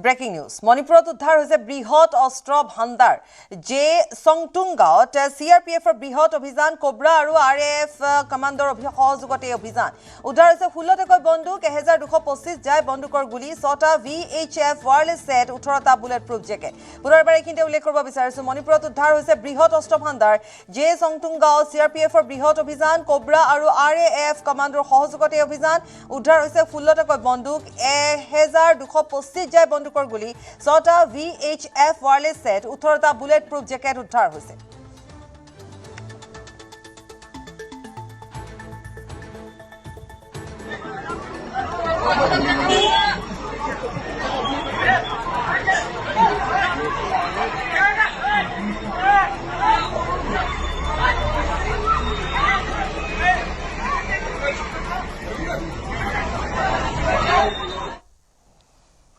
Breaking news মণিপুৰত উদ্ধাৰ হৈছে বৃহৎ অস্ত্ৰ ভাণ্ডাৰ জে সংটুং গাঁৱত চিআৰপিএফৰ বৃহৎ অভিযান কোব্ৰা আৰু আৰএএফ কমাণ্ডৰ সহযোগত এই অভিযান উদ্ধাৰ হৈছে 16টাকৈ বন্দুক 1225 যায় বন্দুকৰ গুলি 6টা VHF ওয়াৰলেছ সেট 18টা বুলেট প্ৰুফ জেকেট পুনৰবাৰ এইখিনিতে উল্লেখ কৰিব বিচাৰিছো মণিপুৰত উদ্ধাৰ হৈছে বৃহৎ অস্ত্ৰ ভাণ্ডাৰ জে সংটুং গাঁৱত চিআৰপিএফৰ বৃহৎ অভিযান কোব্ৰা আৰু আৰএএফ কমাণ্ডৰ সহযোগত এই অভিযান উদ্ধাৰ হৈছে 16টাকৈ বন্দুক 1225 যায় বন্দুকৰ গুলি 6টা VHF ওয়াৰলেছ সেট 18টা বুলেট প্ৰুফ জেকেট উদ্ধাৰ হৈছে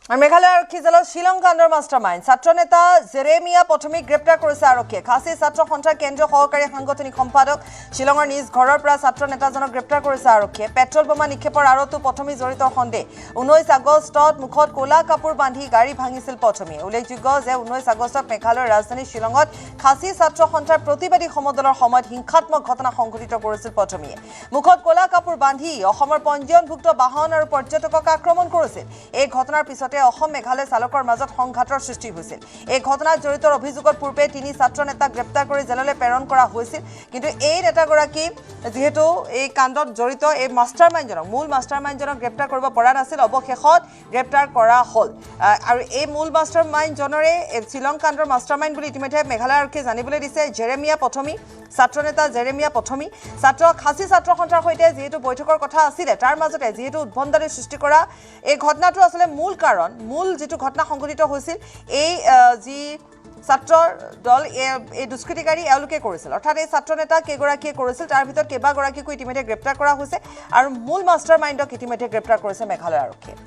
মেঘালয় আৰক্ষী দলৰ শ্বিলং কাণ্ডৰ মাষ্টাৰমাইণ্ড ছাত্ৰ নেতা জেৰেমিয়া প্ৰথমে গ্ৰেপ্তাৰ কৰিছে আৰক্ষীয়ে খাচী ছাত্ৰ সন্থাৰ কেন্দ্ৰীয় সহকাৰী সাংগঠনিক সম্পাদক শ্বিলঙৰ নিজ ঘৰৰ পৰা ছাত্ৰ নেতাজনক গ্ৰেপ্তাৰ কৰিছে আৰক্ষীয়ে পেট্ৰল বোমা নিক্ষেপৰ আৰতো প্ৰথমে জড়িত সন্দেহ 19 আগষ্টত মুখত ক'লা কাপোৰ বান্ধি গাড়ী ভাঙিছিল প্ৰথমে উল্লেখযোগ্য যে 19 আগষ্টত মেঘালয়ৰ ৰাজধানী শ্বিলঙত খাচী ছাত্ৰ সন্থাৰ প্ৰতিবাদী সমদলৰ সময়ত হিংসাত্মক ঘটনা সংঘটিত কৰিছিল প্ৰথমে মুখত ক'লা কাপোৰ বান্ধি অসমৰ পঞ্জীয়নভুক্ত বাহন আৰু পৰ্যটকক আক্ৰমণ কৰিছিল এই ঘটনাৰ পিছতে অসম মেঘালয় চালকৰ মাজত সংঘাতৰ সৃষ্টি হৈছিল এই ঘটনাত জড়িত অভিযোগত পূৰ্বে তিনি ছাত্ৰ নেতা গ্ৰেপ্তাৰ কৰি জেললৈ প্ৰেৰণ কৰা হৈছিল কিন্তু এই নেতাগৰাকী যেহেতু এই কাণ্ডত জড়িত এই মাষ্টাৰমাইণ্ডজনক মূল মাষ্টাৰমাইণ্ডজনক গ্ৰেপ্তাৰ কৰিব পৰা নাছিল অৱশেষত গ্ৰেপ্তাৰ কৰা হ'ল আৰু এই মূল মাষ্টাৰমাইণ্ডজনৰে শ্বিলং কাণ্ডৰ মাষ্টাৰমাইণ্ড বুলি ইতিমধ্যে মেঘালয় আৰক্ষীয়ে জানিবলৈ দিছে জেৰেমিয়া প্ৰথমী ছাত্ৰ নেতা জেৰেমিয়া প্ৰথমী খাচী ছাত্ৰ সন্থাৰ সৈতে যেহেতু বৈঠকৰ কথা আছিলে তাৰ মাজতে যেহেতু উদ্ভণ্ডালি সৃষ্টি কৰা এই ঘটনাটো আসলে মূল যেটো ঘটনা সংঘটিত হৈছিল এই যি ছাত্ৰৰ দল এই দুষ্কৃতিকাৰী এওঁলোকে কৰিছিল অৰ্থাৎ এই ছাত্ৰ নেতা কেইগৰাকীয়ে কৰিছিল তাৰ ভিতৰত কেইবাগৰাকীকো ইতিমধ্যে গ্ৰেপ্তাৰ কৰা হৈছে আৰু মূল মাষ্টাৰমাইণ্ডক ইতিমধ্যে গ্ৰেপ্তাৰ কৰিছে মেঘালয় আৰক্ষীয়ে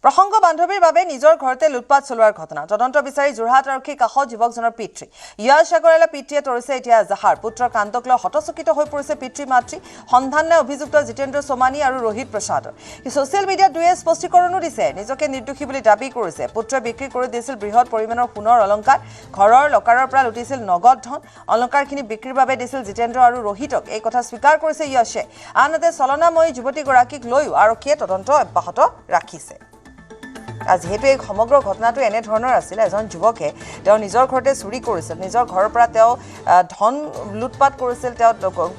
প্ৰসংগ বান্ধৱীৰ বাবে নিজৰ ঘৰতে লুটপাট চলোৱাৰ ঘটনা তদন্ত বিচাৰি যোৰহাট আৰক্ষী কাষত যুৱকজনৰ পিতৃ ইয়াৰ সাগৰেলা পিতৃয়ে তৰিছে এতিয়া জাহাৰ পুত্ৰৰ কাণ্ডক লৈ হতচকিত হৈ পৰিছে পিতৃ মাতৃ সন্ধান নাই অভিযুক্ত জিতেন্দ্ৰ সোমানী আৰু ৰোহিত প্ৰসাদৰ ছ'চিয়েল মিডিয়াত দুয়ে স্পষ্টীকৰণো দিছে নিজকে নিৰ্দোষী বুলি দাবী কৰিছে পুত্ৰই বিক্ৰী কৰি দিছিল বৃহৎ পৰিমাণৰ সোণৰ অলংকাৰ ঘৰৰ লকাৰৰ পৰা লুটিছিল নগদ ধন অলংকাৰখিনি বিক্ৰীৰ বাবে দিছিল জিতেন্দ্ৰ আৰু ৰোহিতক এই কথা স্বীকাৰ কৰিছে য়শে আনহাতে চলনাময়ী যুৱতীগৰাকীক লৈও আৰক্ষীয়ে তদন্ত অব্যাহত ৰাখিছে যেহেতু এই সমগ্ৰ ঘটনাটো এনে ধৰণৰ আছিল এজন যুৱকে তেওঁ নিজৰ ঘৰতে চুৰি কৰিছিল নিজৰ ঘৰৰ পৰা তেওঁ ধন লুটপাট কৰিছিল তেওঁ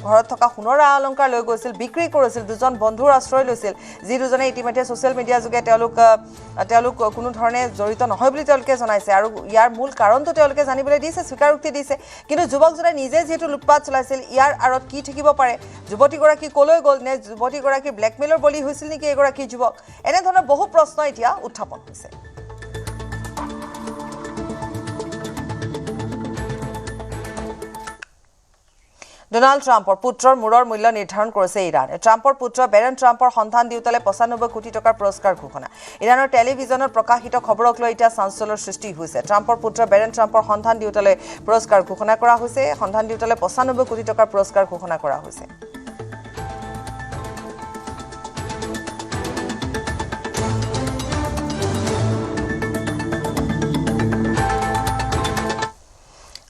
ঘৰত থকা সোণৰ অলংকাৰ লৈ গৈছিল বিক্ৰী কৰিছিল দুজন বন্ধুৰ আশ্ৰয় লৈছিল যি দুজনে ইতিমধ্যে ছ'চিয়েল মিডিয়া যোগে তেওঁলোক কোনো ধৰণে জড়িত নহয় বুলি তেওঁলোকে জনাইছে আৰু ইয়াৰ মূল কাৰণটো তেওঁলোকে জানিবলৈ দিছে স্বীকাৰোক্তি দিছে কিন্তু যুৱকজনে নিজে যেহেতু লুটপাট চলাইছিল ইয়াৰ আঁৰত কি থাকিব পাৰে যুৱতীগৰাকী কলৈ গ'ল নে যুৱতীগৰাকী ব্লেকমেইলৰ বলি হৈছিল নেকি এগৰাকী যুৱক এনেধৰণৰ বহু প্ৰশ্ন এতিয়া উত্থাপন হৈছে ডোনাল্ড ট্ৰাম্পৰ পুত্ৰৰ মূৰৰ মূল্য নিৰ্ধাৰণ কৰিছে ইৰাণে ট্ৰাম্পৰ পুত্ৰ বেৰেন ট্ৰাম্পৰ সন্ধান দিওঁতালে 95 কোটি টকাৰ পুৰস্কাৰ ঘোষণা ইৰাণৰ টেলিভিছনত প্ৰকাশিত খবৰক লৈ এতিয়া চাঞ্চল্যৰ সৃষ্টি হৈছে ট্ৰাম্পৰ পুত্ৰ বেৰেন ট্ৰাম্পৰ সন্ধান দিওঁতালে পুৰস্কাৰ ঘোষণা কৰা হৈছে সন্ধান দিওঁতালে 95 কোটি টকাৰ পুৰস্কাৰ ঘোষণা কৰা হৈছে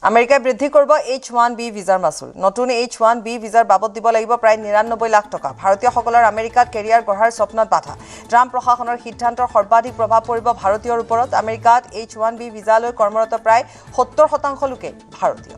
আমেৰিকাই বৃদ্ধি কৰিব H1B ভিজাৰ মাচুল নতুন H1B ভিজাৰ বাবদ দিব লাগিব প্ৰায় 99 লাখ টকা ভাৰতীয়সকলৰ আমেৰিকাত কেৰিয়াৰ গঢ়াৰ স্বপ্নত বাধা ট্ৰাম্প প্ৰশাসনৰ সিদ্ধান্তৰ সৰ্বাধিক প্ৰভাৱ পৰিব ভাৰতীয়ৰ ওপৰত আমেৰিকাত H1B ভিজালৈ কৰ্মৰত প্ৰায় 70% লোকে ভাৰতীয়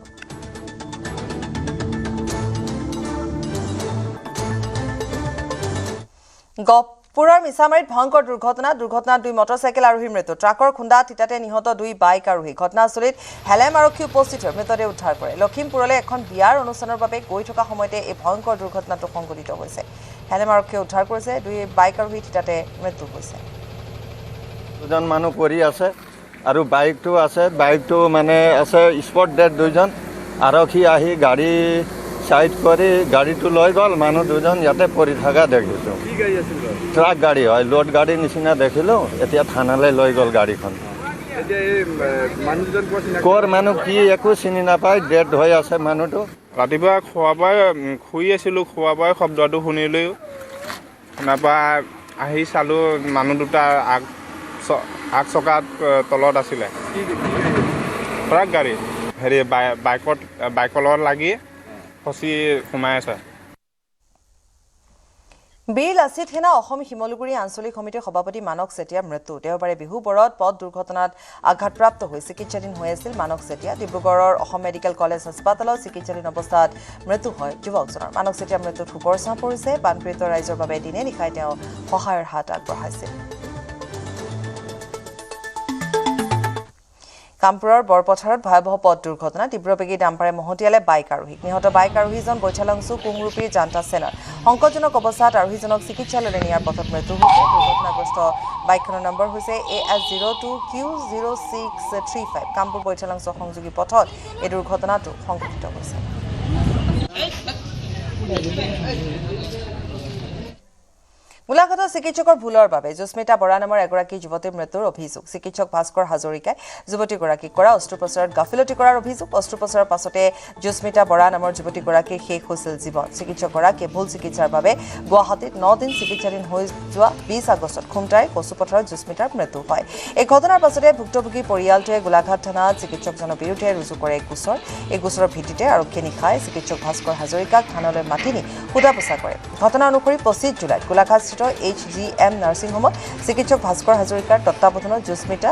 পুৰৰ মিছামাৰীত ভয়ংকৰ দুৰ্ঘটনাত দুই মটৰচাইকেল আৰোহীৰ মৃত্যু ট্ৰাকৰ খুন্দা তিতাতে নিহত দুই বাইক আৰোহী ঘটনাস্থলীত হেলেম আৰক্ষী উপস্থিত হৈ মৃতদেহ উদ্ধাৰ কৰে লখিমপুৰলৈ এখন বিয়াৰ অনুষ্ঠানৰ বাবে গৈ থকা সময়তে এই ভয়ংকৰ দুৰ্ঘটনাটো সংঘটিত হৈছে হেলেম আৰক্ষীয়ে উদ্ধাৰ কৰিছে দুই বাইক আৰোহী তিতাতে মৃত্যু হৈছে দুজন মানুহ পৰি আছে আৰু বাইকটো মানে আছে স্পট ডেড দুজন আৰক্ষী আহি গাড়ী সাইড কৰি গাড়ীটো লৈ গ'ল মানুহ দুজন ইয়াতে পৰি থকা দেখিছোঁ কি গাড়ী আছিল ট্ৰাক গাড়ী হয় লোড গাড়ী নিচিনা দেখিলোঁ এতিয়া থানালৈ লৈ গ'ল গাড়ীখন কৰ মানুহ কি একো চিনি নাপায় ডেড হৈ আছে মানুহটো ৰাতিপুৱা খোৱা বোৱাই শুই আছিলোঁ খোৱা বোৱাই শব্দটো শুনিলোঁ নাপা আহি চালোঁ মানুহ দুটা আগ চকাত তলত আছিলে ট্ৰাক গাড়ী হেৰি বাইকৰ লগত লাগি ফচি সোমাই আছে বীৰ লাচিত সেনা অসম শিমলুগুৰি আঞ্চলিক সমিতিৰ সভাপতি মানক চেতিয়াৰ মৃত্যু দেওবাৰে বিহুবৰত পথ দুৰ্ঘটনাত আঘাতপ্ৰাপ্ত হৈ চিকিৎসাধীন হৈ আছিল মানক চেতিয়া ডিব্ৰুগড়ৰ অসম মেডিকেল কলেজ হাস্পতালত চিকিৎসাধীন অৱস্থাত মৃত্যু হয় যুৱকজনৰ মানক চেতিয়াৰ মৃত্যুত শোকৰ ছাঁ পৰিছে বানপীড়িত ৰাইজৰ বাবে দিনে নিশাই তেওঁ সহায়ৰ হাত আগবঢ়াইছিল কামপুৰৰ বৰপথাৰত ভয়াবহ পথ দুৰ্ঘটনা তীব্ৰবেগী ডাম্পাৰে মহতিয়ালে বাইক আৰোহীক নিহত বাইক আৰোহীজন বৈঠালাংচু কুংৰুপীৰ জান্তা সেনাৰ সংকটজনক অৱস্থাত আৰোহীজনক চিকিৎসালয়লৈ নিয়াৰ পথত মৃত্যু হৈছে দুৰ্ঘটনাগ্ৰস্ত বাইকখনৰ নম্বৰ হৈছে AS02Q0635 কামপুৰ বৈঠালাংচু সংযোগী পথত এই দুৰ্ঘটনাটো সংঘটিত হৈছে গোলাঘাটৰ চিকিৎসকৰ ভুলৰ বাবে জুস্মিতা বৰা নামৰ এগৰাকী যুৱতীৰ মৃত্যুৰ অভিযোগ চিকিৎসক ভাস্কৰ হাজৰিকাই যুৱতীগৰাকীক কৰা অস্ত্ৰোপচাৰত গাফিলতি কৰাৰ অভিযোগ অস্ত্ৰোপচাৰৰ পাছতে জুস্মিতা বৰা নামৰ যুৱতীগৰাকীৰ শেষ হৈছিল জীৱন চিকিৎসকগৰাকীয়ে ভুল চিকিৎসাৰ বাবে গুৱাহাটীত 9 দিন চিকিৎসাধীন হৈ যোৱা 20 আগষ্টত খুমটাই কচুপথাৰত জুস্মিতাৰ মৃত্যু হয় এই ঘটনাৰ পাছতে ভুক্তভোগী পৰিয়ালটোৱে গোলাঘাট থানাত চিকিৎসকজনৰ বিৰুদ্ধে ৰুজু কৰে এক গোচৰ এই গোচৰৰ ভিত্তিতে আৰক্ষীয়ে নিশাই চিকিৎসক ভাস্কৰ হাজৰিকাক থানালৈ মাতি নি সোধা পোছা কৰে ঘটনা অনুসৰি 25 জুলাইত গোলাঘাট HGM নাৰ্ছিং হোমত চিকিৎসক ভাস্কৰ হাজৰিকাৰ তত্ত্বাৱধানত জুস্মিতা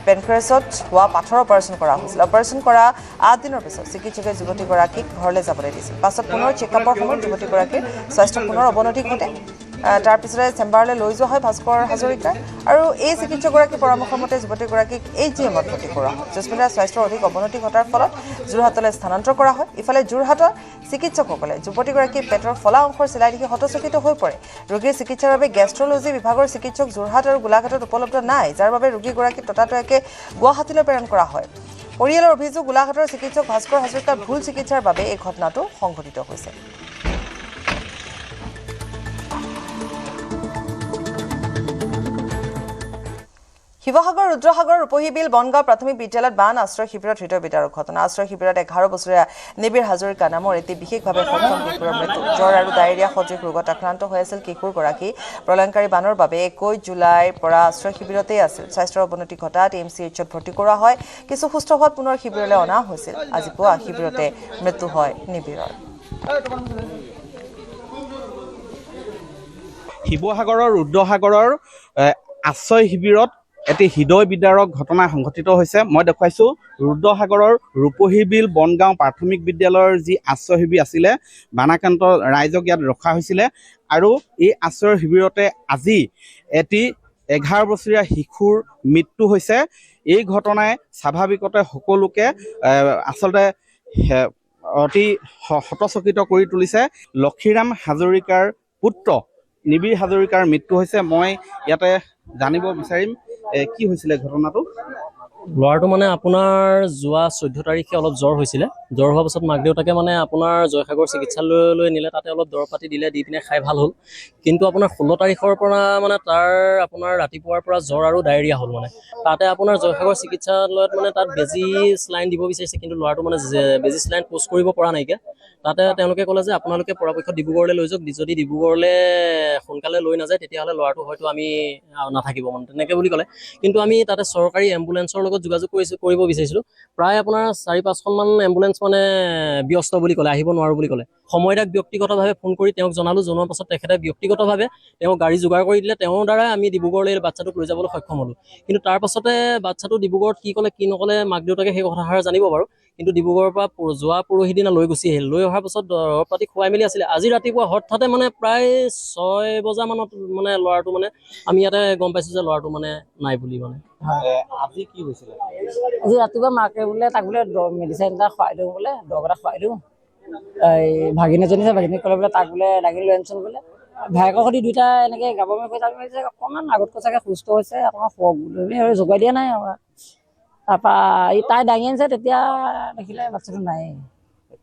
পেনক্ৰেছত হোৱা পাথৰ অপাৰেশ্যন কৰা হৈছিল অপাৰেশ্যন কৰা 8 দিনৰ পিছত চিকিৎসকে যুৱতীগৰাকীক ঘৰলৈ যাবলৈ দিছিল পাছত পুনৰ চেকআপৰ সময়ত যুৱতীগৰাকীৰ স্বাস্থ্য পুনৰ অৱনতি ঘটে তাৰ পিছতে চেম্বাৰলৈ লৈ যোৱা হয় ভাস্কৰ হাজৰিকাৰ আৰু এই চিকিৎসকগৰাকীৰ পৰামৰ্শৰ মতে যুৱতীগৰাকীক HGMত ভৰ্তি কৰা হয় জুস্মিতাৰ স্বাস্থ্যৰ অধিক অৱনতি ঘটাৰ ফলত যোৰহাটলৈ স্থানান্তৰ কৰা হয় ইফালে যোৰহাটৰ চিকিৎসকসকলে যুৱতীগৰাকীৰ পেটৰ ফলা অংশৰ চিলাই দেখি হতচকিত হৈ পৰে ৰোগীৰ চিকিৎসাৰ বাবে গেষ্ট্ৰলজি বিভাগৰ চিকিৎসক যোৰহাট আৰু গোলাঘাটত উপলব্ধ নাই যাৰ বাবে ৰোগীগৰাকীক ততাতৈয়াকৈ গুৱাহাটীলৈ প্ৰেৰণ কৰা হয় পৰিয়ালৰ অভিযোগ গোলাঘাটৰ চিকিৎসক ভাস্কৰ হাজৰিকাৰ ভুল চিকিৎসাৰ বাবে এই ঘটনাটো সংঘটিত হৈছে শিৱসাগৰ ৰুদ্ৰসাগৰ ৰূপহী বিল বনগাঁও প্ৰাথমিক বিদ্যালয়ত বান আশ্ৰয় শিবিৰত হৃদয় বিদাৰক ঘটনা আশ্ৰয় শিবিৰত 11 বছৰীয়া নিবিৰ হাজৰিকা নামৰ এটি বিশেষভাৱে সক্ষম কিশোৰৰ মৃত্যু জ্বৰ আৰু ডায়েৰিয়া সদৃশ ৰোগত আক্ৰান্ত হৈ আছিল কিশোৰগৰাকী প্ৰলয়ংকাৰী বানৰ বাবে 21 জুলাইৰ পৰা আশ্ৰয় শিবিৰতেই আছিল স্বাস্থ্যৰ অৱনতি ঘটাত MCHত ভৰ্তি কৰা হয় কিছু সুস্থ হোৱাত পুনৰ শিবিৰলৈ অনা হৈছিল আজি পুৱা শিবিৰতে মৃত্যু হয় নিবিৰৰ শিৱসাগৰৰ ৰুদ্ৰসাগৰৰ আশ্ৰয় শিবিৰত এটি হৃদয় বিদাৰক ঘটনা সংঘটিত হৈছে মই দেখুৱাইছো ৰুদ্ৰসাগৰৰ ৰূপহী বিল বনগাঁও প্ৰাথমিক বিদ্যালয়ৰ যি আশ্ৰয় শিবিৰ আছিলে বানাক্ৰান্ত ৰাইজক ইয়াত ৰখা হৈছিলে আৰু এই আশ্ৰয় শিবিৰতে আজি এটি 11 বছৰীয়া শিশুৰ মৃত্যু হৈছে এই ঘটনাই স্বাভাৱিকতে সকলোকে আচলতে অতি হতচকিত কৰি তুলিছে লক্ষীৰাম হাজৰিকাৰ পুত্ৰ নিবিৰ হাজৰিকাৰ মৃত্যু হৈছে মই ইয়াতে জানিব বিচাৰিম কি হৈছিলে ঘটনাটো ল'ৰাটো মানে আপোনাৰ যোৱা 14 তাৰিখে অলপ জ্বৰ হৈছিলে জ্বৰ হোৱাৰ পাছত মাক দেউতাকে মানে আপোনাৰ জয়সাগৰ চিকিৎসালয়লৈ নিলে তাতে অলপ দৰৱ পাতি দিলে দি পিনে খাই ভাল হ'ল কিন্তু আপোনাৰ 16 তাৰিখৰ পৰা মানে তাৰ আপোনাৰ ৰাতিপুৱাৰ পৰা জ্বৰ আৰু ডায়েৰিয়া হ'ল মানে তাতে আপোনাৰ জয়সাগৰ চিকিৎসালয়ত মানে তাত বেজি স্লাইন দিব বিচাৰিছে কিন্তু ল'ৰাটো মানে বেজি স্লাইন পোষ্ট কৰিব পৰা নাইকিয়া তাতে তেওঁলোকে ক'লে যে আপোনালোকে পৰাপক্ষত ডিব্ৰুগড়লৈ লৈ যাওক যদি ডিব্ৰুগড়লৈ সোনকালে লৈ নাযায় তেতিয়াহ'লে ল'ৰাটো হয়তো আমি নাথাকিব মানে তেনেকৈ বুলি ক'লে কিন্তু আমি তাতে চৰকাৰী এম্বুলেন্সৰ লগত যোগাযোগ কৰিব বিচাৰিছিলোঁ প্ৰায় আপোনাৰ 4-5খনমান এম্বুলেন্স মানে ব্যস্ত বুলি ক'লে আহিব নোৱাৰো বুলি ক'লে সময়তাক ব্যক্তিগতভাৱে ফোন কৰি তেওঁক জনোৱাৰ পাছত তেখেতে ব্যক্তিগতভাৱে তেওঁ গাড়ী যোগাৰ কৰি দিলে তেওঁৰ দ্বাৰাই আমি ডিব্ৰুগড়লৈ বাচ্চাটোক লৈ যাবলৈ সক্ষম হ'লোঁ কিন্তু তাৰ পাছতে বাচ্চাটো ডিব্ৰুগড়ত কি ক'লে কি নক'লে মাক দেউতাকে সেই কথাষাৰ জানিব বাৰু কিন্তু ডিব্ৰুগড়ৰ পৰা যোৱা পৰহি দিনা লৈ গুচি আহিল লৈ অহাৰ পাছত দৰৱ পাতি খুৱাই মেলি আছিলে আজি ৰাতিপুৱা হঠাতে মানে প্ৰায় 6 বজামানত মানে ল'ৰাটো মানে আমি ইয়াতে গম পাইছোঁ যে ল'ৰাটো মানে নাই বুলি মানে আজি কি হৈছিলে আজি ৰাতিপুৱা মাকে বোলে তাক বোলে মেডিচিন এটা খুৱাই দিওঁ বোলে দৰৱ এটা খুৱাই দিওঁ এই ভাগিনীজনী আছে ভাগিনীক ক'লে বোলে তাক বোলে দাঙি লৈ আনিছোন বোলে ভায়েকৰ সৈতে দুইটা এনেকৈ গাবমে কৰি তাক যে অকণমান আগতকৈ চাগে সুস্থ হৈছে অকণমান শুৱক বুলি জোগাই দিয়া নাই তাৰপৰা তাই দাঙি আনিছে তেতিয়া দেখিলে বাচ্চাটো নাই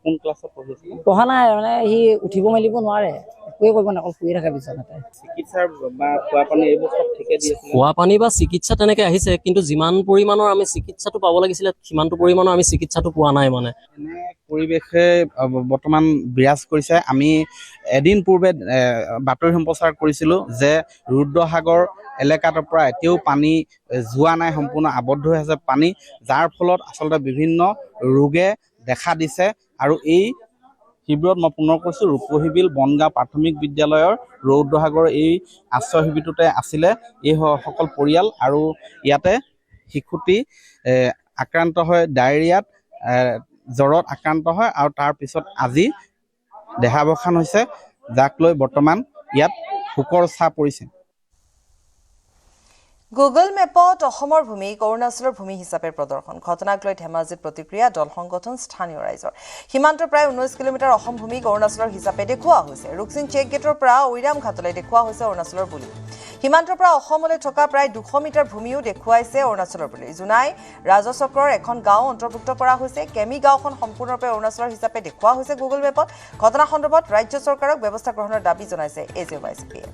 কোন ক্লাছত পঢ়ি আছে? পঢ়া নাই মানে সি উঠিব মেলিব নোৱাৰে, একোৱে কৰিব নাই, অকল শুই থাকে বিচনাতে। চিকিৎসাৰ বা খোৱা পানী এইবোৰ চব ঠিকে দি আছে? খোৱা পানী বা চিকিৎসা তেনেকে আহিছে, কিন্তু যিমান পৰিমাণৰ আমি চিকিৎসাটো পাব লাগিছিলে সিমানটো পৰিমাণৰ আমি চিকিৎসাটো পোৱা নাই মানে। এনে পৰিৱেশে বৰ্তমান বিৰাজ কৰিছে। আমি এদিন পূৰ্বে বাতৰি সম্প্ৰচাৰ কৰিছিলোঁ যে ৰুদ্ৰসাগৰ এলেকাটোৰ পৰা এতিয়াও পানী যোৱা নাই, সম্পূৰ্ণ আবদ্ধ হৈ আছে পানী, যাৰ ফলত আচলতে বিভিন্ন ৰোগে দেখা দিছে। আৰু এই শিবিৰত মই পুনৰ কৈছোঁ, ৰূপহীবিল বনগাঁও প্ৰাথমিক বিদ্যালয়ৰ ৰুদ্ৰসাগৰ এই আশ্ৰয় শিবিৰটোতে আছিলে এই সকল পৰিয়াল। আৰু ইয়াতে শিশুটি আক্ৰান্ত হয় ডায়েৰিয়াত, জ্বৰত আক্ৰান্ত হয় আৰু তাৰ পিছত আজি দেহাৱসান হৈছে, যাক লৈ বৰ্তমান ইয়াত শোকৰ ছাঁ পৰিছে। গুগল মেপত অসমৰ ভূমিক অৰুণাচলৰ ভূমি হিচাপে প্ৰদৰ্শন। ঘটনাক লৈ ধেমাজিত প্ৰতিক্ৰিয়া, দল সংগঠন, স্থানীয় ৰাইজৰ। সীমান্তৰ প্ৰায় 19 কিলোমিটাৰ অসম ভূমিক অৰুণাচলৰ হিচাপে দেখুওৱা হৈছে। ৰুকছিন চেক গেটৰ পৰা ঐৰাম ঘাটলৈ দেখুওৱা হৈছে অৰুণাচলৰ বুলি। সীমান্তৰ পৰা অসমলৈ থকা প্ৰায় 200 মিটাৰ ভূমিও দেখুৱাইছে অৰুণাচলৰ বুলি। জোনাই ৰাজচক্ৰৰ এখন গাঁও অন্তৰ্ভুক্ত কৰা হৈছে। কেমি গাঁওখন সম্পূৰ্ণৰূপে অৰুণাচলৰ হিচাপে দেখুওৱা হৈছে গুগল মেপত। ঘটনা সন্দৰ্ভত ৰাজ্য চৰকাৰক ব্যৱস্থা গ্ৰহণৰ দাবী জনাইছে AJYCPয়ে।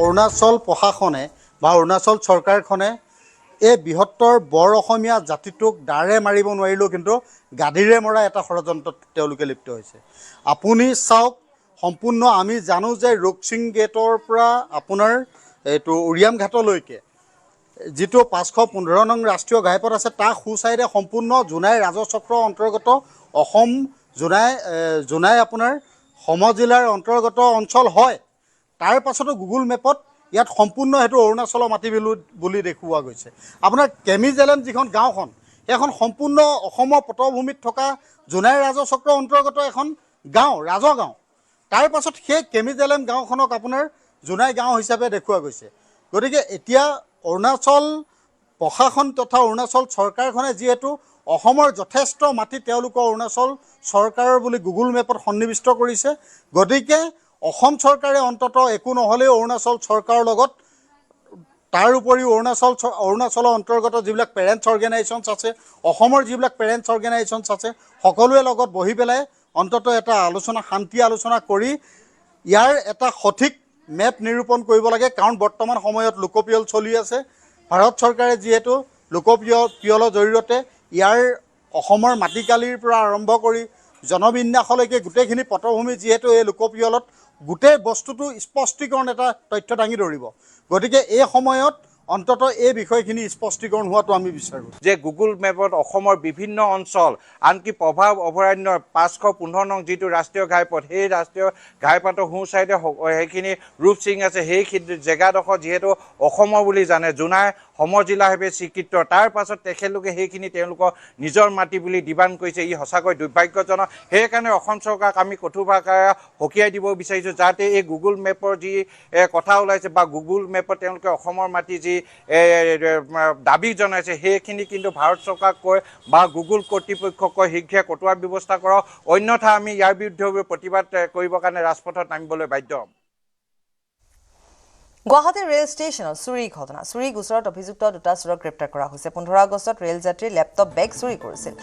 অৰুণাচল প্ৰশাসনে বা অৰুণাচল চৰকাৰখনে এই বৃহত্তৰ বৰ অসমীয়া জাতিটোক দাৰে মাৰিব নোৱাৰিলেও কিন্তু গাদীৰে মৰা এটা ষড়যন্ত্ৰত তেওঁলোকে লিপ্ত হৈছে। আপুনি চাওক, সম্পূৰ্ণ আমি জানো যে ৰুকছিন গেটৰ পৰা আপোনাৰ এইটো উৰিয়াম ঘাটলৈকে যিটো 515 নং ৰাষ্ট্ৰীয় ঘাইপথ আছে, তাৰ সোঁ চাইডে সম্পূৰ্ণ জোনাই ৰাজচক্ৰৰ অন্তৰ্গত অসম জোনাই আপোনাৰ সমজিলাৰ অন্তৰ্গত অঞ্চল হয়। তাৰ পাছতো গুগল মেপত ইয়াত সম্পূৰ্ণ সেইটো অৰুণাচলৰ মাটি বুলি দেখুওৱা গৈছে। আপোনাৰ কেমিজেলেম যিখন গাঁওখন, সেইখন সম্পূৰ্ণ অসমৰ পটভূমিত থকা জোনাই ৰাজচক্ৰৰ অন্তৰ্গত এখন গাঁও, ৰাজগাঁও। তাৰ পাছত সেই কেমিজেলেম গাঁওখনক আপোনাৰ জোনাই গাঁও হিচাপে দেখুওৱা গৈছে। গতিকে এতিয়া অৰুণাচল প্ৰশাসন তথা অৰুণাচল চৰকাৰখনে যিহেতু অসমৰ যথেষ্ট মাটি তেওঁলোকৰ অৰুণাচল চৰকাৰৰ বুলি গুগল মেপত সন্নিৱিষ্ট কৰিছে, গতিকে অসম চৰকাৰে অন্ততঃ একো নহ'লেও অৰুণাচল চৰকাৰৰ লগত তাৰ উপৰিও অৰুণাচলৰ অন্তৰ্গত যিবিলাক পেৰেণ্টছ অৰ্গেনাইজেশ্যনছ আছে, অসমৰ যিবিলাক পেৰেণ্টছ অৰ্গেনাইজেশ্যনছ আছে, সকলোৱে লগত বহি পেলাই অন্ততঃ এটা শান্তি আলোচনা কৰি ইয়াৰ এটা সঠিক মেপ নিৰূপণ কৰিব লাগে। কাৰণ বৰ্তমান সময়ত লোকপিয়ল চলি আছে। ভাৰত চৰকাৰে যিহেতু লোকপিয়লৰ জৰিয়তে ইয়াৰ অসমৰ মাটিকালিৰ পৰা আৰম্ভ কৰি জনবিন্যাসলৈকে গোটেইখিনি পটভূমি যিহেতু এই লোকপিয়লত গোটেই বস্তুটো স্পষ্টীকৰণ এটা তথ্য দাঙি ধৰিব। গতিকে এই সময়ত অন্ততঃ এই বিষয়খিনি স্পষ্টীকৰণ হোৱাটো আমি বিচাৰোঁ। যে গুগল মেপত অসমৰ বিভিন্ন অঞ্চল, আনকি প্ৰভাৱ অভয়াৰণ্যৰ 515 নং যিটো ৰাষ্ট্ৰীয় ঘাইপথ, সেই ৰাষ্ট্ৰীয় ঘাইপথৰ সোঁ চাইডে সেইখিনি ৰূপসিং আছে, সেই জেগাডোখৰ যিহেতু অসমৰ বুলি জানে, জোনাই সমজিলা হিচাপে স্বীকৃত। তাৰ পাছত তেখেতলোকে সেইখিনি তেওঁলোকৰ নিজৰ মাটি বুলি ডিমাণ্ড কৰিছে। ই সঁচাকৈ দুৰ্ভাগ্যজনক। সেইকাৰণে অসম চৰকাৰক আমি কঠোৰ ভাষাৰে সকীয়াই দিব বিচাৰিছোঁ, যাতে এই গুগল মেপৰ যি কথা ওলাইছে বা গুগল মেপত তেওঁলোকে অসমৰ মাটি যি দাবী জনাইছে, সেইখিনি কিন্তু ভাৰত চৰকাৰক কৈ বা গুগল কৰ্তৃপক্ষক কৈ শীঘ্ৰে কটোৱাৰ ব্যৱস্থা কৰক। অন্যথা আমি ইয়াৰ বিৰুদ্ধে প্ৰতিবাদ কৰিবৰ কাৰণে ৰাজপথত নামিবলৈ বাধ্য হ'ম। গুৱাহাটী ৰেল ষ্টেচনত চুৰিৰ ঘটনা। চুৰি গোচৰত অভিযুক্ত দুটা চোৰক গ্ৰেপ্তাৰ কৰা হৈছে। 15 আগষ্টত ৰেল যাত্ৰীৰ লেপটপ বেগ চুৰি কৰিছিল।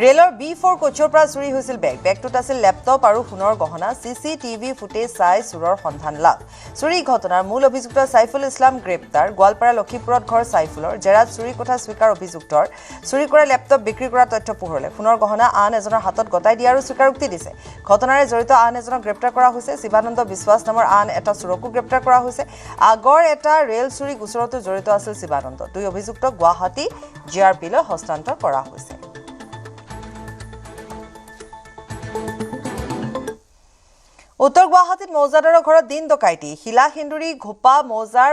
ৰেলৰ B4 কোচৰ পৰা চুৰি হৈছিল বেগ। বেগটোত আছিল লেপটপ আৰু সোণৰ গহনা। CCTV ফুটেজ চাই চোৰৰ সন্ধান লাভ। চুৰি ঘটনাৰ মূল অভিযুক্ত সাইফুল ইছলাম গ্ৰেপ্তাৰ। গোৱালপাৰা লক্ষীপুৰত ঘৰ সাইফুলৰ। জেৰাত চুৰিৰ কথা স্বীকাৰ অভিযুক্তৰ। চুৰি কৰা লেপটপ বিক্ৰী কৰা তথ্য পোহৰলে। সোণৰ গহনা আন এজনৰ হাতত গতাই দিয়াৰো স্বীকাৰোক্তি দিছে। ঘটনাৰে জড়িত আন এজনক গ্ৰেপ্তাৰ কৰা হৈছে। শিৱানন্দ বিশ্বাস নামৰ আন এটা চোৰকো গ্ৰেপ্তাৰ কৰা হৈছে। আগৰ এটা ৰেল চুৰি গোচৰতো জড়িত আছিল শিৱানন্দ। দুই অভিযুক্তক গুৱাহাটী GRPলৈ হস্তান্তৰ কৰা হৈছে। উত্তৰ গুৱাহাটীত মৌজাদাৰৰ ঘৰত দিন ডকাইতি। শিলা সেন্দুৰী ঘোপা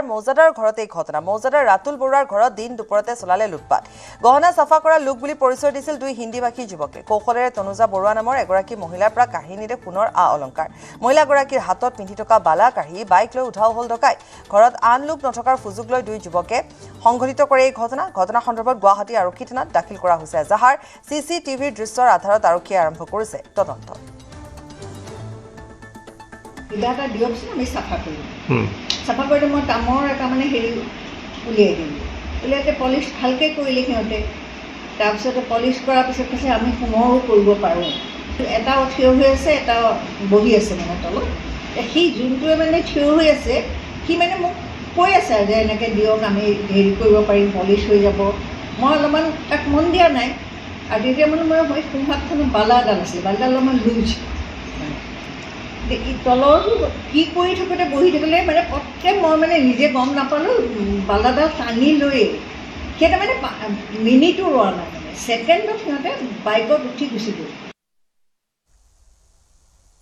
মৌজাদাৰ ঘৰত এই ঘটনা। মৌজাদাৰ ৰাতুল বৰুৱাৰ ঘৰত দিন দুপৰতে চলালে লুটপাট। গহনা চাফা কৰা লোক বুলি পৰিচয় দিছিল দুই হিন্দীভাষী যুৱকে। কৌশলেৰে তনুজা বৰুৱা নামৰ এগৰাকী মহিলাৰ পৰা কাহিনীৰে সোণৰ অলংকাৰ। মহিলাগৰাকীৰ হাতত পিন্ধি থকা বালা কাঢ়ি বাইক লৈ উধাও হ'ল ডকাইত। ঘৰত আন লোক নথকাৰ সুযোগ লৈ দুই যুৱকে সংঘটিত কৰে এই ঘটনা সন্দৰ্ভত গুৱাহাটী আৰক্ষী থানাত দাখিল কৰা হৈছে এজাহাৰ। CCTVৰ দৃশ্যৰ আধাৰত আৰক্ষীয়ে আৰম্ভ কৰিছে তদন্ত। কিবা এটা দিয়কচোন, আমি চাফা কৰিম। চাফা কৰিলে মই তামৰ এটা হেৰি উলিয়াই দিম। উলিয়াওঁতে পলিচ ভালকৈ কৰিলে সিহঁতে। তাৰপিছতে পলিচ কৰাৰ পিছত কৈছে আমি সোমোৱাও কৰিব পাৰোঁ। এটা থিয় হৈ আছে, এটা বহি আছে মানে তলত। সি যোনটোৱে মানে থিয় হৈ আছে সি মানে মোক কৈ আছে যে এনেকৈ দিয়ক আমি হেৰি কৰিব পাৰিম, পলিচ হৈ যাব। মই অলপমান তাক মন দিয়া নাই। আৰু তেতিয়া মানে মই সোঁহাতখনত বালা এডাল আছিল, বালাডাল অলপমান লুজ। তলৰটো কি কৰি থাকোঁতে বহি থাকিলে মানে পটকৈ মই মানে নিজে গম নাপালোঁ, বালাডাল টানি লৈ সিহঁতে মানে মিনিটো ৰোৱা নাই, মানে ছেকেণ্ডত সিহঁতে বাইকত উঠি গুচি গ'ল।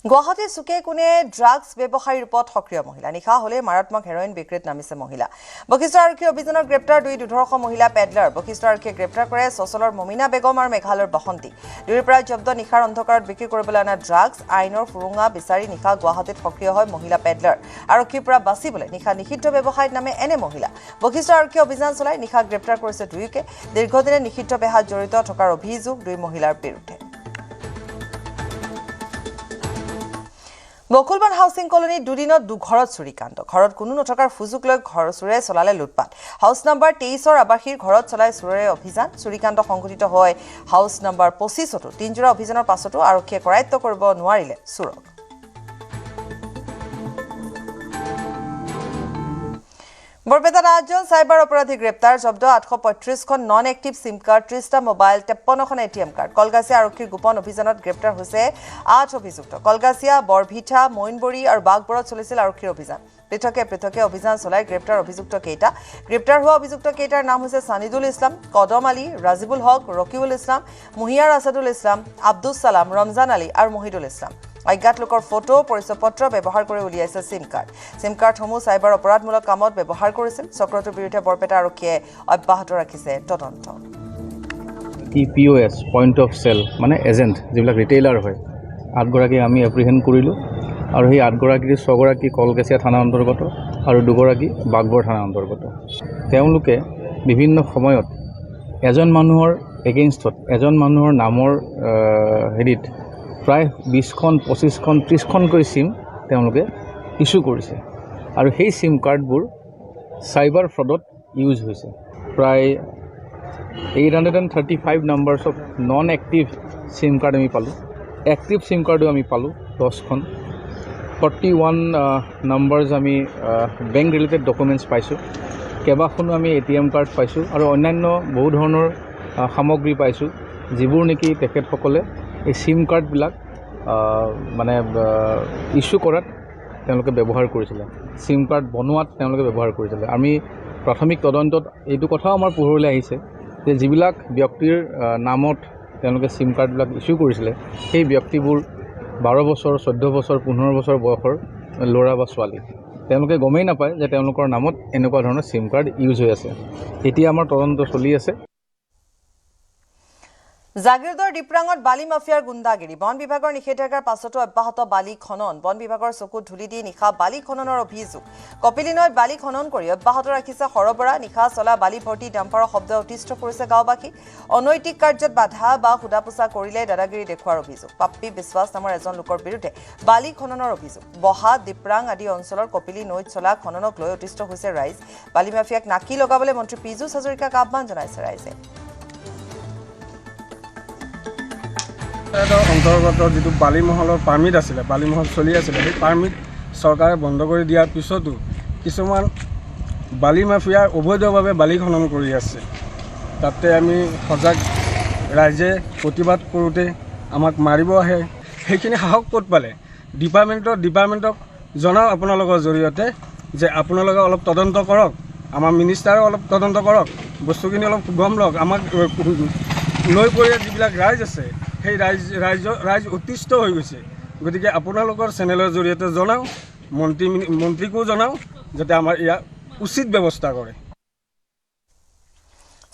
গুৱাহাটীৰ চুকে কোণে ড্ৰাগছ ব্যৱসায়ীৰ ৰূপত সক্ৰিয় মহিলা। নিশা হ'লে মাৰাত্মক হেৰইন বিক্ৰীত নামিছে মহিলা। বশিষ্ঠ আৰক্ষী অভিযানৰ গ্ৰেপ্তাৰ দুই দুৰ্ধৰ্ষ মহিলা পেডলাৰ। বশিষ্ঠ আৰক্ষীয়ে গ্ৰেপ্তাৰ কৰে চচলৰ মমিনা বেগম আৰু মেঘালয়ৰ বসন্তী। দুয়োৰ পৰা জব্দ নিশাৰ অন্ধকাৰত বিক্ৰী কৰিবলৈ অনা ড্ৰাগছ। আইনৰ সুৰুঙা বিচাৰি নিশা গুৱাহাটীত সক্ৰিয় হয় মহিলা পেডলাৰ। আৰক্ষীৰ পৰা বাচিবলৈ নিশা নিষিদ্ধ ব্যৱসায়ত নামে এনে মহিলা। বশিষ্ঠ আৰক্ষীয়ে অভিযান চলাই নিশা গ্ৰেপ্তাৰ কৰিছে দুয়োকে। দীৰ্ঘদিনে নিষিদ্ধ বেহাত জড়িত থকাৰ অভিযোগ দুই মহিলাৰ বিৰুদ্ধে। বকুলবান হাউচিং কলনীত দুদিনত দুঘৰত চুৰিকাণ্ড। ঘৰত কোনো নথকাৰ সুযোগ লৈ ঘৰ চোৰে চলালে লুটপাট। হাউচ নম্বৰ 23ৰ আৱাসীৰ ঘৰত চলাই চোৰেৰে অভিযান। চুৰিকাণ্ড সংঘটিত হয় হাউচ নম্বৰ 25তো। দিনজোৰা অভিযানৰ পাছতো আৰক্ষীয়ে কৰায়ত্ব কৰিব নোৱাৰিলে চোৰক। বৰপেটাত 8জন চাইবাৰ অপৰাধী গ্ৰেপ্তাৰ। জব্দ 835খন নন এক্টিভ চিম কাৰ্ড, 30টা মোবাইল, 53খন এটিএম কাৰ্ড। কলগাছিয়া আৰক্ষীৰ গোপন অভিযানত গ্ৰেপ্তাৰ হৈছে 8 অভিযুক্ত। কলগাছিয়া, বৰভিঠা, মইনবৰী আৰু বাগবৰত চলিছিল আৰক্ষীৰ অভিযান। পৃথকে পৃথকে অভিযান চলাই গ্ৰেপ্তাৰ অভিযুক্ত কেইটা। গ্ৰেপ্তাৰ হোৱা অভিযুক্ত কেইটাৰ নাম হৈছে ছানিদুল ইছলাম, কদম আলী, ৰাজিবুল হক, ৰকিউল ইছলাম, মুহিয়াৰ আছাদুল ইছলাম, আব্দুল ছালাম, ৰমজান আলী আৰু মহিদুল ইছলাম। অজ্ঞাত লোকৰ ফটো, পৰিচয় পত্ৰ ব্যৱহাৰ কৰি উলিয়াইছে চিম কাৰ্ড। চিম কাৰ্ডসমূহ চাইবাৰ অপৰাধমূলক কামত ব্যৱহাৰ কৰিছিল। চক্ৰটোৰ বিৰুদ্ধে বৰপেটা আৰক্ষীয়ে অব্যাহত ৰাখিছে তদন্ত। POS পইণ্ট অফ চেল মানে এজেণ্ট যিবিলাক ৰিটেইলাৰ হয়, 8গৰাকী আমি এপ্ৰিহেণ্ড কৰিলোঁ। আৰু সেই 8গৰাকীৰ 6গৰাকী কলগাছিয়া থানাৰ অন্তৰ্গত আৰু 2গৰাকী বাগবৰ থানাৰ অন্তৰ্গত। তেওঁলোকে বিভিন্ন সময়ত এজন মানুহৰ এগেইনষ্টত, এজন মানুহৰ নামৰ হেৰিত প্ৰায় 20খন, 25খন, 30খনকৈ চিম তেওঁলোকে ইছ্যু কৰিছে। আৰু সেই চিম কাৰ্ডবোৰ চাইবাৰ ফ্ৰডত ইউজ হৈছে। প্ৰায় 835 numbers of non active SIM card আমি পালোঁ। এক্টিভ চিম কাৰ্ডো আমি পালোঁ 10খন। 41 নাম্বাৰ্ছ আমি বেংক ৰিলেটেড ডকুমেণ্টছ পাইছোঁ। কেইবাখনো আমি ATM কাৰ্ড পাইছোঁ আৰু অন্যান্য বহু ধৰণৰ সামগ্ৰী পাইছোঁ, যিবোৰ নেকি তেখেতসকলে এই চিম কাৰ্ডবিলাক মানে ইছ্যু কৰাত তেওঁলোকে ব্যৱহাৰ কৰিছিলে, চিম কাৰ্ড বনোৱাত তেওঁলোকে ব্যৱহাৰ কৰিছিলে। আমি প্ৰাথমিক তদন্তত এইটো কথাও আমাৰ পোহৰলৈ আহিছে যে যিবিলাক ব্যক্তিৰ নামত তেওঁলোকে চিম কাৰ্ডবিলাক ইছ্যু কৰিছিলে, সেই ব্যক্তিবোৰ 12 বছৰ, 14 বছৰ, 15 বছৰ বয়সৰ ল'ৰা বা ছোৱালী। তেওঁলোকে গমেই নাপায় যে তেওঁলোকৰ নামত এনেকুৱা ধৰণৰ চিম কাৰ্ড ইউজ হৈ আছে। এতিয়া আমাৰ তদন্ত চলি আছে। জাগিৰোডৰ ডিপ্ৰাঙত বালি মাফিয়াৰ গুণ্ডাগিৰি। বন বিভাগৰ নিষেধাজ্ঞাৰ পাছতো অব্যাহত বালি খনন। বন বিভাগৰ চকুত ধূলি দি নিশা বালি খননৰ অভিযোগ। কপিলী নৈত বালি খনন কৰি অব্যাহত ৰাখিছে সৰবৰা। নিশা চলা বালি ভৰ্তি ডাম্পাৰৰ শব্দ অতিষ্ঠ কৰিছে গাঁওবাসী। অনৈতিক কাৰ্যত বাধা বা সোধাপোছা কৰিলে দাদাগিৰি দেখুওৱাৰ অভিযোগ। পাপ্পী বিশ্বাস নামৰ এজন লোকৰ বিৰুদ্ধে বালি খননৰ অভিযোগ। বহা, ডিপ্ৰাং আদি অঞ্চলৰ কপিলী নৈত চলা খননক লৈ অতিষ্ঠ হৈছে ৰাইজ। বালি মাফিয়াক নাকি লগাবলৈ মন্ত্ৰী পীযুষ হাজৰিকাক আহ্বান জনাইছে ৰাইজে। অন্তৰ্গত যিটো বালি মহলৰ পাৰ্মিট আছিলে, বালি মহল চলি আছিলে, সেই পাৰ্মিট চৰকাৰে বন্ধ কৰি দিয়াৰ পিছতো কিছুমান বালি মাফিয়াই অবৈধভাৱে বালি খনন কৰি আছে। তাতে আমি সজাগ ৰাইজে প্ৰতিবাদ কৰোঁতে আমাক মাৰিব আহে। সেইখিনি সাহস ক'ত পালে? ডিপাৰ্টমেণ্টক জনাওঁ আপোনালোকৰ জৰিয়তে যে আপোনালোকে অলপ তদন্ত কৰক, আমাৰ মিনিষ্টাৰে অলপ তদন্ত কৰক, বস্তুখিনি অলপ গম লওক। আমাক নৈ পৰীয়া যিবিলাক ৰাইজ আছে, সেই ৰাইজ অতিষ্ঠ হৈ গৈছে। গতিকে আপোনালোকৰ চেনেলৰ জৰিয়তে জনাওঁ, মন্ত্ৰীকো জনাওঁ যাতে আমাৰ ইয়াৰ উচিত ব্যৱস্থা কৰে।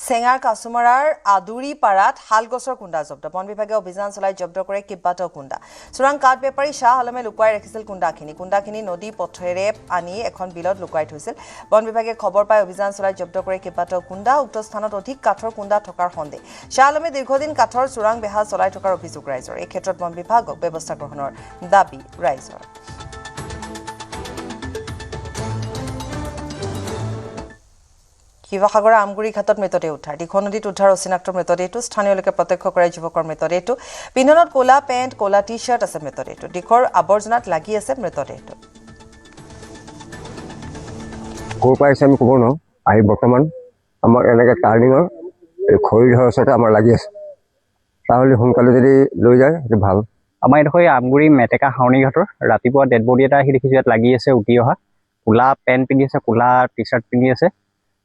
চেঙাৰ কাছুমাৰাৰ আদুৰিপাৰাত শালগছৰ কুণ্ডা জব্দ। বন বিভাগে অভিযান চলাই জব্দ কৰে কেইবাটাও কুণ্ডা। চোৰাং কাঠ বেপাৰী শ্বাহ আলমে লুকুৱাই ৰাখিছিল কুণ্ডাখিনি নদী পথেৰে আনি এখন বিলত লুকুৱাই থৈছিল। বন বিভাগে খবৰ পাই অভিযান চলাই জব্দ কৰে কেইবাটাও কুণ্ডা। উক্ত স্থানত অধিক কাঠৰ কুণ্ডা থকাৰ সন্দেহ। শ্বাহ আলমে দীৰ্ঘদিন কাঠৰ চোৰাং বেহা চলাই থকাৰ অভিযোগ ৰাইজৰ। এই ক্ষেত্ৰত বন বিভাগক ব্যৱস্থা গ্ৰহণৰ দাবী ৰাইজৰ। শিৱসাগৰৰ আমগুৰি ঘাটত মৃতদেহ উদ্ধাৰ দিখৌ নদীত উদ্ধাৰ অচিনাক্ত মৃতদেহটো স্থানীয় লোকে প্ৰত্যক্ষ কৰে যুৱকৰ মৃতদেহটো পিন্ধনত ক'লা পেণ্ট ক'লা টি চাৰ্ট আছে মৃতদেহটো দিখৌৰ আৱৰ্জনাত লাগি আছে মৃতদেহটো ক'ৰ পৰা আহিছে আমি ক'ব নোৱাৰোঁ আহি বৰ্তমান আমাক এনেকৈ টাৰ্ণিঙৰ এই খৰিঘৰৰ ওচৰতে আমাৰ লাগি আছে তাহলে সোনকালে যদি লৈ যায় সেইটো ভাল আমাৰ এইডোখৰ আমগুৰি মেটেকা হাউনি ঘাটৰ ৰাতিপুৱা ডেড বডি এটা আহি দেখিছোঁ ইয়াত লাগি আছে উটি অহা ক'লা পেণ্ট পিন্ধি আছে ক'লা টি চাৰ্ট পিন্ধি আছে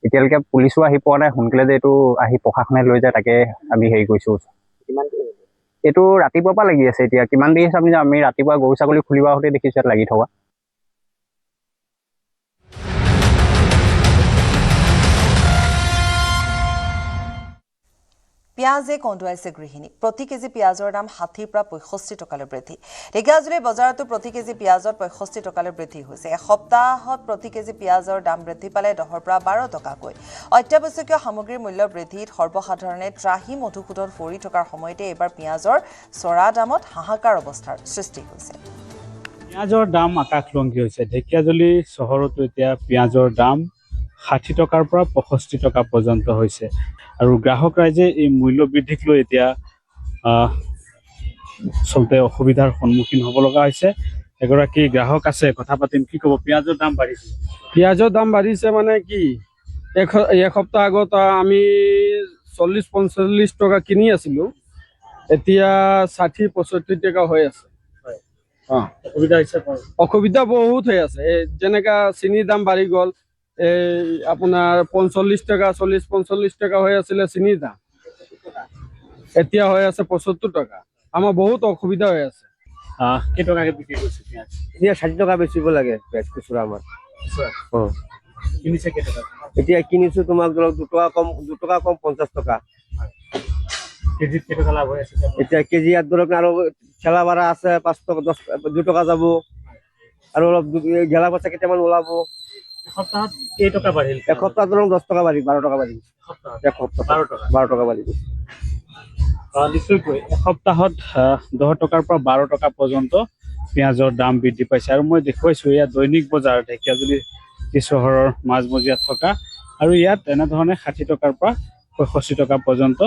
এতিয়ালৈকে পুলিচো আহি পোৱা নাই সোনকালে যে এইটো আহি প্ৰশাসনে লৈ যায় তাকে আমি হেৰি কৰিছোঁ এইটো ৰাতিপুৱাৰ পৰা লাগি আছে এতিয়া কিমান দেৰি আছে আমি ৰাতিপুৱা গৰু ছাগলী খুলিব আহোঁতে দেখিছোঁ ইয়াত লাগি থকা পিঁয়াজে কন্দুৱাইছে গৃহিণী প্ৰতি কেজি পিঁয়াজৰ দাম ৬০ৰ পৰা ৬৫ টকালৈ বৃদ্ধি ঢেকিয়াজুলি বজাৰতো প্ৰতি কেজি পিঁয়াজত ৬৫ টকালৈ বৃদ্ধি হৈছে এসপ্তাহত প্ৰতি কেজি পিঁয়াজৰ দাম বৃদ্ধি পালে ১০ৰ পৰা ১২ টকাকৈ অত্যাৱশ্যকীয় সামগ্ৰীৰ মূল্য বৃদ্ধিত সৰ্বসাধাৰণে ত্ৰাহি মধুসূদন পৰি থকাৰ সময়তে এইবাৰ পিঁয়াজৰ চৰা দামত হাহাকাৰ অৱস্থাৰ সৃষ্টি হৈছে পিঁয়াজৰ দাম আকাশলংঘী হৈছে ঢেকিয়াজুলি চহৰতো এতিয়া পিঁয়াজৰ দাম ৬০ টকাৰ পৰা ৬৫ টকা পৰ্যন্ত হৈছে আৰু গ্ৰাহক ৰাইজে এই মূল্য বৃদ্ধিক লৈ এতিয়া আচলতে অসুবিধাৰ সন্মুখীন হ'ব লগা হৈছে এগৰাকী গ্ৰাহক আছে কথা পাতিম কি ক'ব পিঁয়াজৰ দাম বাঢ়িছে পিঁয়াজৰ দাম বাঢ়িছে মানে কি এসপ্তাহ আগত আমি ৪০-৪৫ টকা কিনি আছিলোঁ এতিয়া ৬০-৬৫ টকা হৈ আছে অসুবিধা বহুত হৈ আছে যেনেকা চেনিৰ দাম বাঢ়ি গ'ল এই আপোনাৰ ৪৫ টকা ৪০-৪৫ টকা হৈ আছিলে চেনিৰ দাম এতিয়া হৈ আছে ৭৫ টকা আমাৰ বহুত অসুবিধা হৈ আছে কেইটকাকৈ বিক্ৰী কৰিছে পিঁয়াজ এতিয়া ৬০ টকা বেচিব লাগে পিঁয়াজ খুচুৰা আমাৰ কিনিছে কেইটকা এতিয়া কিনিছোঁ তোমাক ধৰক ২ টকা কম ৫০ টকা কেজিত কেইটকা লাভ হৈ আছে এতিয়া কেজি ইয়াত ধৰক আৰু ঠেলা ভাড়া আছে ৫ টকা ২ টকা যাব আৰু অলপ গেলা পইচা কেইটামান ওলাব এসপ্তাহত কেইটকা বাঢ়িল এসপ্তাহ ধৰক ১০ টকা বাঢ়ি ১২ টকা বাঢ়ি এসপ্তাহ ১২ টকা বাঢ়ি নিশ্চয়কৈ এসপ্তাহত ১০ টকাৰ পৰা ১২ টকা পৰ্যন্ত পিঁয়াজৰ দাম বৃদ্ধি পাইছে আৰু মই দেখুৱাইছোঁ ইয়াত দৈনিক বজাৰ ঢেকিয়াজুলি চহৰৰ মাজমজিয়াত থকা আৰু ইয়াত এনেধৰণে ৬০ টকাৰ পৰা ৬৫ টকা পৰ্যন্ত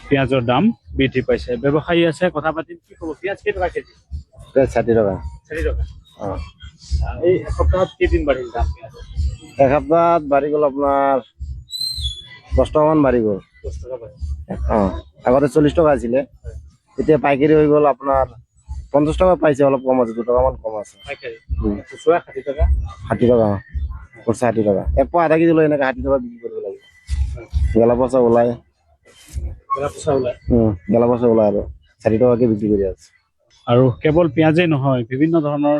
পিঁয়াজৰ দাম বৃদ্ধি পাইছে ব্যৱসায়ী আছে কথা পাতিম কি ক'ব পিঁয়াজ কেইটকা কেজি ৬০ টকা ৬০ টকা এই এসপ্তাহত কেইদিন বাঢ়িল দাম পিঁয়াজৰ এসপ্তাহত বাঢ়ি গ'ল আপোনাৰ ১০ টকামান বাঢ়ি গ'ল ১০ টকা বাঢ়িল আগতে ৪০ টকা আছিলে এতিয়া পাইকাৰী হৈ গ'ল আপোনাৰ ৫০ টকা পাইছে অলপ কম আছে ২ টকামান কম আছে খুচুৰা ৬০ টকা ৬০ টকা খুচুৰা ৬০ টকা এপোৱা আধা কেজি লৈ এনেকৈ ৬০ টকা বিক্ৰী কৰিব লাগে গেলা পইচা ওলায় গেলা পইচা ওলায় আৰু ৬০ টকাকৈ বিক্ৰী কৰি আছে আৰু কেৱল পিঁয়াজেই নহয় বিভিন্ন ধৰণৰ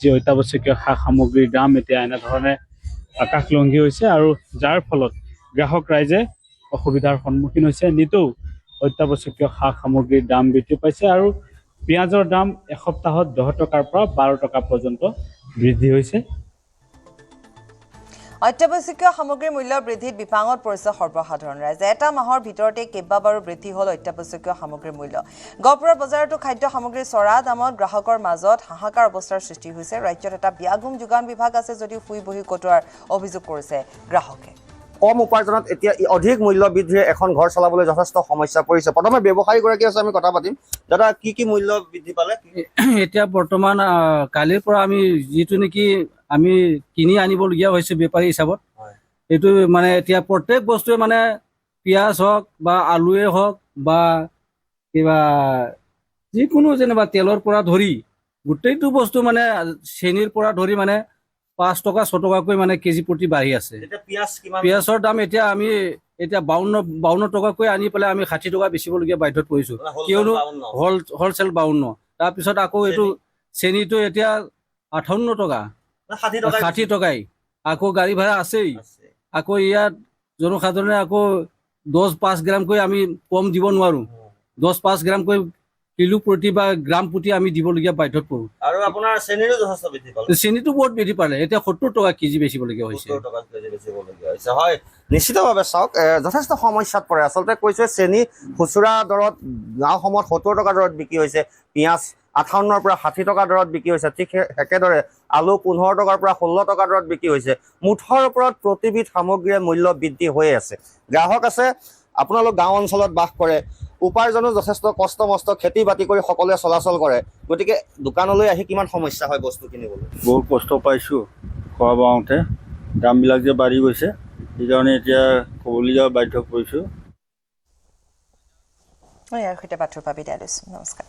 যি অত্যাৱশ্যকীয় সা সামগ্ৰীৰ দাম এতিয়া এনেধৰণে আকাশলংঘী হৈছে আৰু যাৰ ফলত গ্ৰাহক ৰাইজে অসুবিধাৰ সন্মুখীন হৈছে নিতৌ অত্যাৱশ্যকীয় সা সামগ্ৰীৰ দাম বৃদ্ধি পাইছে আৰু পিঁয়াজৰ দাম এসপ্তাহত ১০ টকাৰ পৰা ১২ টকা পৰ্যন্ত বৃদ্ধি হৈছে অত্যাৱশ্যকীয় সামগ্ৰীৰ মূল্য বৃদ্ধিত বিপাঙত পৰিছে সৰ্বসাধাৰণ ৰাইজে এটা মাহৰ ভিতৰতে কেইবাবাৰো বৃদ্ধি হ'ল অত্যাৱশ্যকীয় সামগ্ৰীৰ মূল্য গহপুৰৰ বজাৰতো খাদ্য সামগ্ৰীৰ চৰা দামত গ্ৰাহকৰ মাজত হাহাকাৰ অৱস্থাৰ সৃষ্টি হৈছে ৰাজ্যত এটা ব্যাগুম যোগান বিভাগ আছে যদিও শুই বহি কটোৱাৰ অভিযোগ কৰিছে গ্ৰাহকে কম উপাৰ্জনত এতিয়া অধিক মূল্য বৃদ্ধিৰে এখন ঘৰ চলাবলৈ যথেষ্ট সমস্যা পৰিছে প্ৰথমে ব্যৱসায়ীগৰাকী আছে আমি কথা পাতিম দাদা কি মূল্য বৃদ্ধি পালে এতিয়া বৰ্তমান কালিৰ পৰা আমি যিটো নেকি আমি কিনি আনিবলগীয়া হৈছে বেপাৰী হিচাপত এইটো মানে এতিয়া প্ৰত্যেক বস্তুৱে মানে পিঁয়াজ হওক বা আলুৱে হওক বা কিবা যিকোনো যেনিবা তেলৰ পৰা ধৰি গোটেইটো বস্তু মানে চেনিৰ পৰা ধৰি মানে ৫ টকা ৬ টকাকৈ মানে কেজি প্ৰতি বাঢ়ি আছে পিঁয়াজৰ দাম এতিয়া আমি ৫২ টকাকৈ আনি পেলাই আমি ৬০ টকা বেচিবলগীয়া বাধ্যত পৰিছোঁ কিয়নো হ'লচেল ৫২ তাৰপিছত আকৌ এইটো চেনিটো এতিয়া ৫৮ টকা ৬০ টকাই আকৌ গাড়ী ভাড়া আছেই আকৌ ইয়াত জনসাধাৰণে আকৌ ১০-৫ গ্ৰামকৈ আমি কম দিব নোৱাৰোঁ ১০-৫ গ্ৰামকৈ কিলো প্ৰতি বা গ্ৰাম প্ৰতি আমি দিবলগীয়া বাধ্যত পৰোঁ আৰু আপোনাৰ চেনিৰো যথেষ্ট বৃদ্ধি পালে চেনিটো বহুত বৃদ্ধি পালে এতিয়া ৭০ টকা কেজি বেচিবলগীয়া হৈছে হয় নিশ্চিতভাৱে চাওক যথেষ্ট সমস্যাত পৰে আচলতে কৈছে চেনি খুচুৰা দৰত গাঁওসমূহত ৭০ টকা দৰত বিক্ৰী হৈছে পিঁয়াজ 58ৰ পৰা 60 টকা দৰত বিক্ৰী হৈছে। ঠিক একেদৰে আলু 15 টকাৰ পৰা 16 টকা দৰত বিক্ৰী হৈছে। মুঠৰ ওপৰত প্ৰতিবিধ সামগ্ৰীৰ মূল্য বৃদ্ধি হৈ আছে। গ্ৰাহক আছে, আপোনালোক গাঁও অঞ্চলত বাস কৰে, উপাৰ্জনো যথেষ্ট কষ্ট মষ্ট খেতি বাতি কৰি সকলোৱে চলাচল কৰে, গতিকে দোকানলৈ আহি কিমান সমস্যা হয় বস্তু কিনিবলৈ? বহুত কষ্ট পাইছোঁ খোৱা বোৱাওঁতে, দামবিলাক যে বাঢ়ি গৈছে সেইকাৰণে এতিয়া ক'বলগীয়া বাধ্য পৰিছোঁ। ইয়াৰ সৈতে বাতৰিৰ পৰা বিদায় লৈছোঁ। নমস্কাৰ।